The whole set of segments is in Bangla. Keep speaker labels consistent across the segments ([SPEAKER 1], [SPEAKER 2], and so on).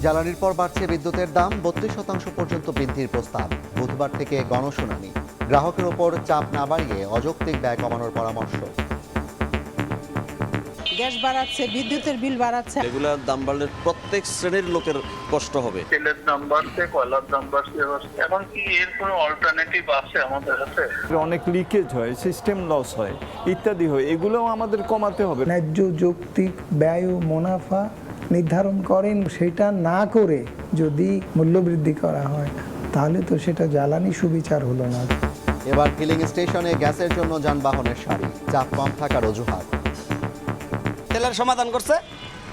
[SPEAKER 1] জ্বালানির পর বাড়ছে বিদ্যুতের দাম, 32% পর্যন্ত বৃদ্ধির প্রস্তাব। বুধবার থেকে গণশুনানি। গ্রাহকের ওপর চাপ না বাড়িয়ে অযৌক্তিক ব্যয় কমানোর পরামর্শ।
[SPEAKER 2] গ্যাস বাড়াচ্ছে, বিদ্যুতের বিল বাড়াচ্ছে।
[SPEAKER 3] রেগুলার দাম বাড়লে প্রত্যেক শ্রেণীর লোকের কষ্ট হবে।
[SPEAKER 4] তেলের দাম বাড়ছে, কয়লার দাম বাড়ছে। এখন কি এর কোনো অল্টারনেটিভ আছে আমাদের হাতে?
[SPEAKER 5] অনেক লিকেজ হয়, সিস্টেম লস হয়, ইত্যাদি হয়। এগুলোও আমাদের কমাতে হবে।
[SPEAKER 6] ন্যায্য যৌক্তিক ব্যয় ও মুনাফা নির্ধারণ করেন, সেটা না করে যদি মূল্যবৃদ্ধি করা হয় তাহলে তো সেটা জ্বালানি সুবিচার হলো না।
[SPEAKER 1] এবার ফিলিং স্টেশনে গ্যাসের জন্য যানবাহনের সারি, চাপ কম থাকার অজুহাত।
[SPEAKER 7] তেলের সমাধান করছে,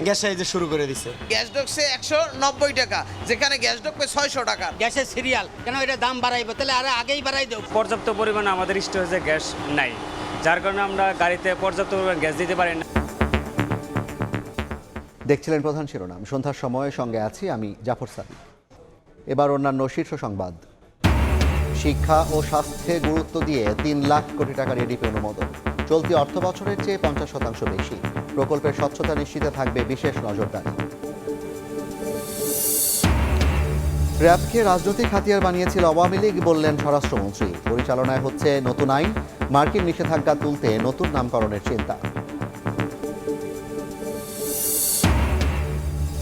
[SPEAKER 7] গ্যাসে এই যে শুরু করে দিছে।
[SPEAKER 8] গ্যাস ঢুকছে 190 টাকা, যেখানে গ্যাস ঢুকবে 600 টাকা।
[SPEAKER 9] গ্যাসের সিরিয়াল কেন এটা দাম বাড়াইবো? তাহলে আরো আগেই বাড়াই দেব।
[SPEAKER 10] পর্যাপ্ত পরিমাণে আমাদের স্টোরেজে গ্যাস নাই, যার কারণে আমরা গাড়িতে পর্যাপ্ত পরিমাণ গ্যাস দিতে পারি না।
[SPEAKER 1] দেখছিলেন প্রধান শিরোনাম। সন্ধ্যার সময় সঙ্গে আছি আমি জাফর সাদিক। এবার অন্যান্য শীর্ষ সংবাদ। শিক্ষা ও স্বাস্থ্যে গুরুত্ব দিয়ে 3 লাখ কোটি টাকার এডিপি অনুমোদন। চলতি অর্থ বছরের চেয়ে 50% বেশি। প্রকল্পের স্বচ্ছতা নিশ্চিতে থাকবে বিশেষ নজরদারি। র্যাবকে রাজনৈতিক হাতিয়ার বানিয়েছিল আওয়ামী লীগ, বললেন স্বরাষ্ট্রমন্ত্রী। পরিচালনায় হচ্ছে নতুন আইন, মার্কিন নিষেধাজ্ঞা তুলতে নতুন নামকরণের চিন্তা।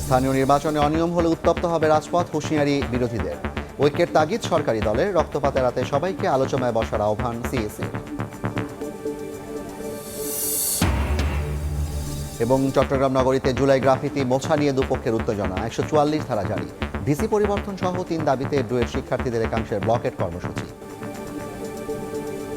[SPEAKER 1] স্থানীয় নির্বাচনে অনিয়ম হলে উত্তপ্ত হবে রাজপথ, হুঁশিয়ারি বিরোধীদের। ঐক্যের তাগিদ সরকারি দলের, রক্তপাত এড়াতে সবাইকে আলোচনায় বসার আহ্বান সিএসি। এবং চট্টগ্রাম নগরীতে জুলাই গ্রাফিতি মোছা নিয়ে দুপক্ষের উত্তেজনা। 144 ধারা জারি। ভিসি পরিবর্তন সহ 3 দাবিতে ডুয়েট শিক্ষার্থীদের একাংশের ব্লকেট কর্মসূচি।